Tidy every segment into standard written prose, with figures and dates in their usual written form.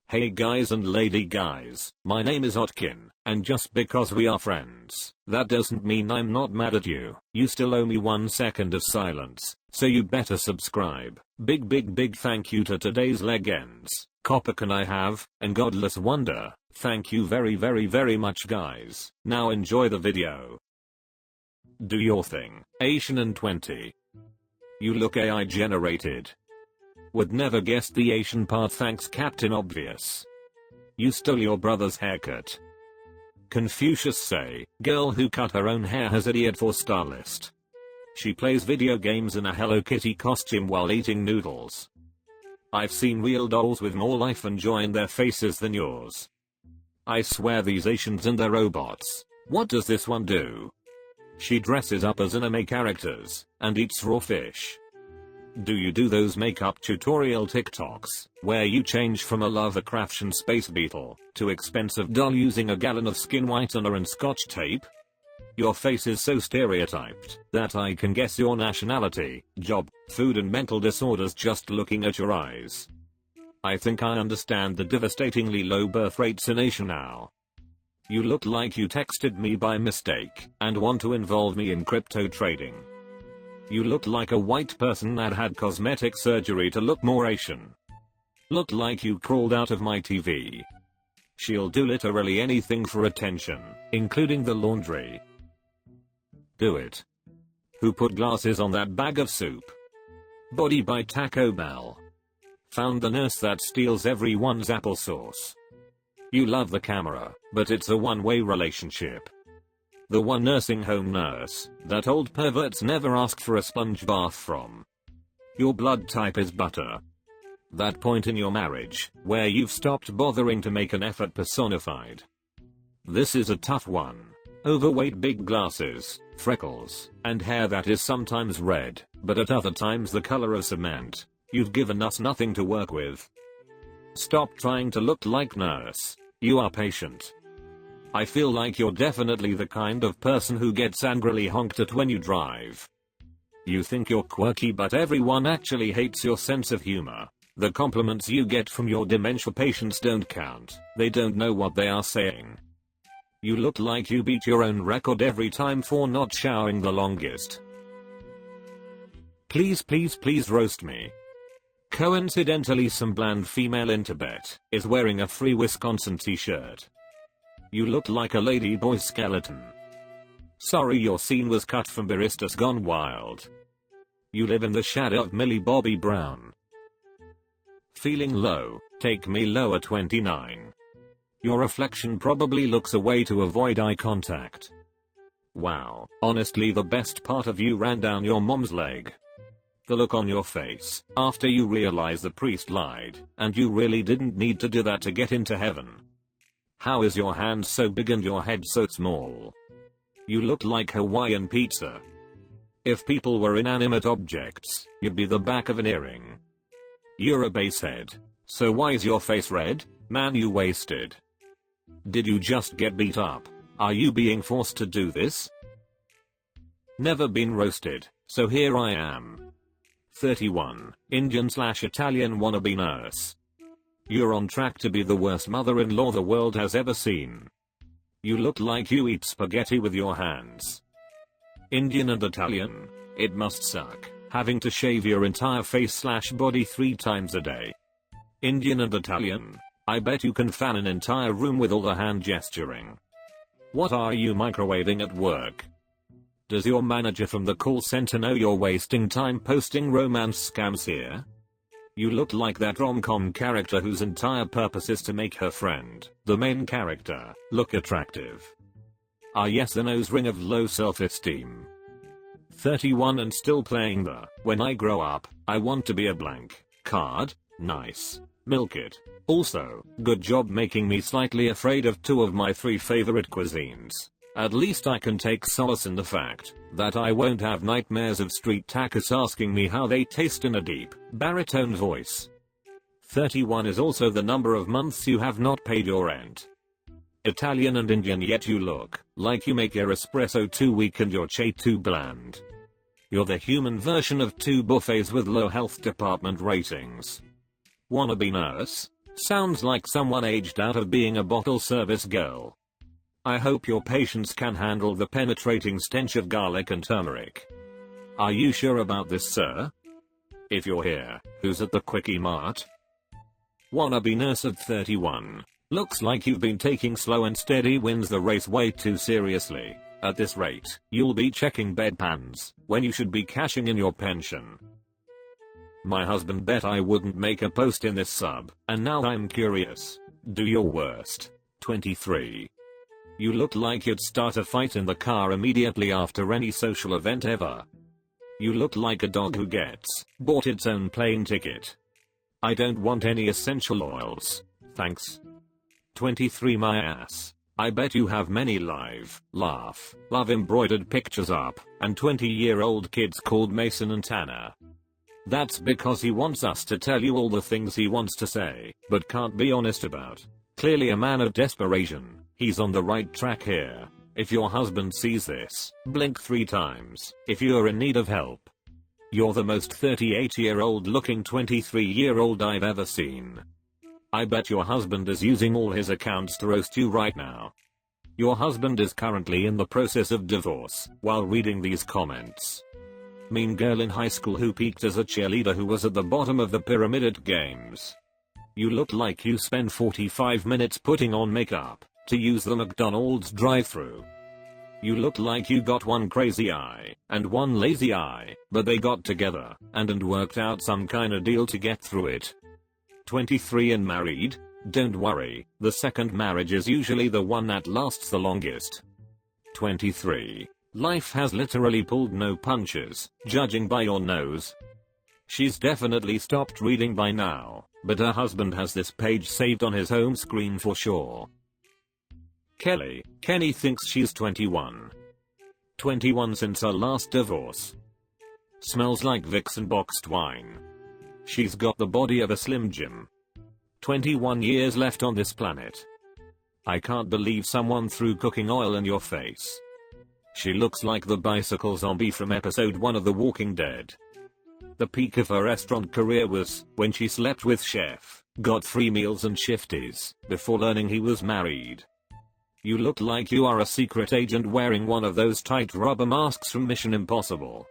Hey guys and lady guys, my name is Otkin, and just because we are friends, that doesn't mean I'm not mad at you. You still owe me 1 second of silence, so you better subscribe. Big thank you to today's legends, Copper Can I Have, and Godless Wonder. Thank you very much guys. Now enjoy the video. Do your thing, Asian and 20. You look AI generated. Would never guess the Asian part, thanks Captain Obvious. You stole your brother's haircut. Confucius say, girl who cut her own hair has idiot for stylist. She plays video games in a Hello Kitty costume while eating noodles. I've seen real dolls with more life and joy in their faces than yours. I swear these Asians and their robots. What does this one do? She dresses up as anime characters and eats raw fish. Do you do those makeup tutorial TikToks, where you change from a Lovecraftian space beetle to expensive doll using a gallon of skin whitener and scotch tape? Your face is so stereotyped that I can guess your nationality, job, food and mental disorders just looking at your eyes. I think I understand the devastatingly low birth rates in Asia now. You look like you texted me by mistake and want to involve me in crypto trading. You look like a white person that had cosmetic surgery to look more Asian. Look like you crawled out of my TV. She'll do literally anything for attention, including the laundry. Do it. Who put glasses on that bag of soup? Body by Taco Bell. Found the nurse that steals everyone's applesauce. You love the camera, but it's a one-way relationship. The one nursing home nurse that old perverts never ask for a sponge bath from. Your blood type is butter. That point in your marriage where you've stopped bothering to make an effort personified. This is a tough one. Overweight, big glasses, freckles, and hair that is sometimes red, but at other times the color of cement. You've given us nothing to work with. Stop trying to look like nurse. You are patient. I feel like you're definitely the kind of person who gets angrily honked at when you drive. You think you're quirky, but everyone actually hates your sense of humor. The compliments you get from your dementia patients don't count. They don't know what they are saying. You look like you beat your own record every time for not showering the longest. Please roast me. Coincidentally, some bland female in Tibet is wearing a Free Wisconsin t-shirt. You look like a ladyboy skeleton. Sorry, your scene was cut from Baristas Gone Wild. You live in the shadow of Millie Bobby Brown. Feeling low, take me lower 29. Your reflection probably looks away to avoid eye contact. Wow, honestly the best part of you ran down your mom's leg. The look on your face after you realize the priest lied and you really didn't need to do that to get into heaven. How is your hand so big and your head so small? You look like Hawaiian pizza. If people were inanimate objects, you'd be the back of an earring. You're a basehead. So why is your face red? Man, you wasted. Did you just get beat up? Are you being forced to do this? Never been roasted, so here I am. 31, Indian/Italian wannabe nurse. You're on track to be the worst mother-in-law the world has ever seen. You look like you eat spaghetti with your hands. Indian and Italian. It must suck, having to shave your entire face/body 3 times a day. Indian and Italian. I bet you can fan an entire room with all the hand gesturing. What are you microwaving at work? Does your manager from the call center know you're wasting time posting romance scams here? You look like that rom-com character whose entire purpose is to make her friend, the main character, look attractive. Ah yes, the nose ring of low self-esteem. 31 and still playing the "when I grow up, I want to be a blank" card. Nice. Milk it. Also, good job making me slightly afraid of 2 of my 3 favorite cuisines. At least I can take solace in the fact that I won't have nightmares of street tacos asking me how they taste in a deep, baritone voice. 31 is also the number of months you have not paid your rent. Italian and Indian, yet you look like you make your espresso too weak and your chai too bland. You're the human version of 2 buffets with low health department ratings. Wannabe nurse. Sounds like someone aged out of being a bottle service girl. I hope your patience can handle the penetrating stench of garlic and turmeric. Are you sure about this, sir? If you're here, who's at the Quickie Mart? Wannabe nurse at 31. Looks like you've been taking slow and steady wins the race way too seriously. At this rate, you'll be checking bedpans when you should be cashing in your pension. My husband bet I wouldn't make a post in this sub, and now I'm curious. Do your worst. 23. You look like you'd start a fight in the car immediately after any social event ever. You look like a dog who gets bought its own plane ticket. I don't want any essential oils, thanks. 23. My ass. I bet you have many live, laugh, love embroidered pictures up, and 20-year-old kids called Mason and Tanner. That's because he wants us to tell you all the things he wants to say, but can't be honest about. Clearly a man of desperation. He's on the right track here. If your husband sees this, blink 3 times if you're in need of help. You're the most 38-year-old looking 23-year-old I've ever seen. I bet your husband is using all his accounts to roast you right now. Your husband is currently in the process of divorce while reading these comments. Mean girl in high school who peaked as a cheerleader who was at the bottom of the pyramid at games. You look like you spend 45 minutes putting on makeup to use the McDonald's drive-thru. You look like you got one crazy eye and one lazy eye, but they got together and worked out some kinda deal to get through it. 23 and married? Don't worry, the second marriage is usually the one that lasts the longest. 23. Life has literally pulled no punches, judging by your nose. She's definitely stopped reading by now, but her husband has this page saved on his home screen for sure. Kenny thinks she's 21. 21 since her last divorce. Smells like Vicks and boxed wine. She's got the body of a Slim Jim. 21 years left on this planet. I can't believe someone threw cooking oil in your face. She looks like the bicycle zombie from episode 1 of The Walking Dead. The peak of her restaurant career was when she slept with chef, got free meals and shifties, before learning he was married. You look like you are a secret agent wearing one of those tight rubber masks from Mission Impossible.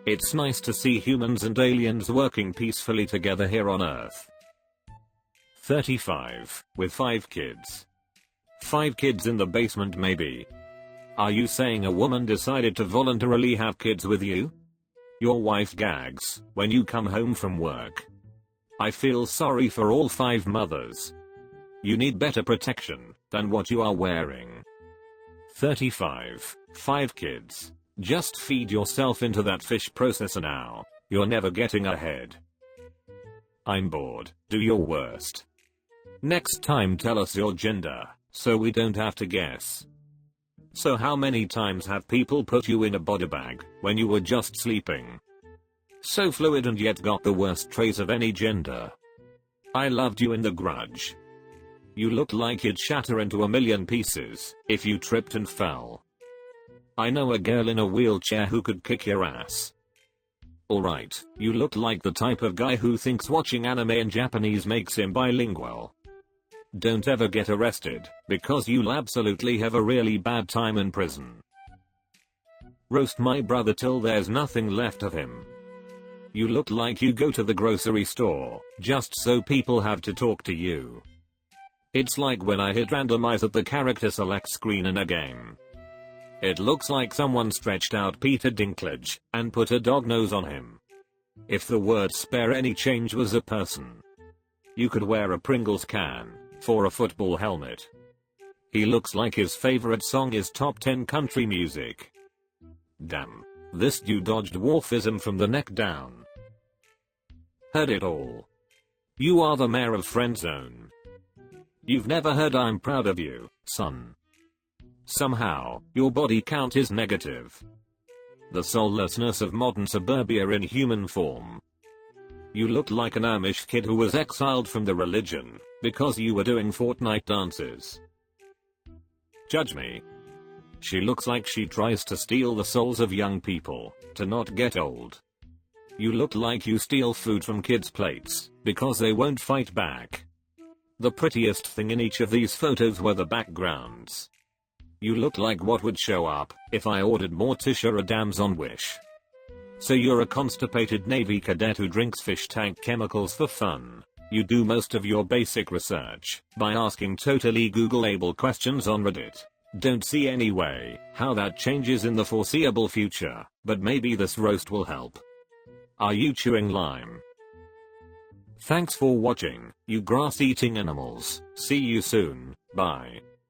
It's nice to see humans and aliens working peacefully together here on Earth. 35, with 5 kids. 5 kids in the basement maybe. Are you saying a woman decided to voluntarily have kids with you? Your wife gags when you come home from work. I feel sorry for all 5 mothers. You need better protection than what you are wearing. 35. 5 kids. Just feed yourself into that fish processor now. You're never getting ahead. I'm bored. Do your worst. Next time tell us your gender, so we don't have to guess. So how many times have people put you in a body bag when you were just sleeping? So fluid and yet got the worst traits of any gender. I loved you in The Grudge. You look like you'd shatter into a million pieces if you tripped and fell. I know a girl in a wheelchair who could kick your ass. Alright, you look like the type of guy who thinks watching anime in Japanese makes him bilingual. Don't ever get arrested, because you'll absolutely have a really bad time in prison. Roast my brother till there's nothing left of him. You look like you go to the grocery store, just so people have to talk to you. It's like when I hit randomize at the character select screen in a game. It looks like someone stretched out Peter Dinklage and put a dog nose on him. If the word spare any change was a person, you could wear a Pringles can for a football helmet. He looks like his favorite song is top 10 country music. Damn, this dude dodged dwarfism from the neck down. Heard it all. You are the mayor of Friendzone. You've never heard I'm proud of you, son. Somehow, your body count is negative. The soullessness of modern suburbia in human form. You look like an Amish kid who was exiled from the religion because you were doing Fortnite dances. Judge me. She looks like she tries to steal the souls of young people to not get old. You look like you steal food from kids' plates because they won't fight back. The prettiest thing in each of these photos were the backgrounds. You look like what would show up if I ordered Morticia Adams on Wish. So you're a constipated Navy cadet who drinks fish tank chemicals for fun. You do most of your basic research by asking totally Googleable questions on Reddit. Don't see any way how that changes in the foreseeable future, but maybe this roast will help. Are you chewing lime? Thanks for watching, you grass-eating animals. See you soon. Bye.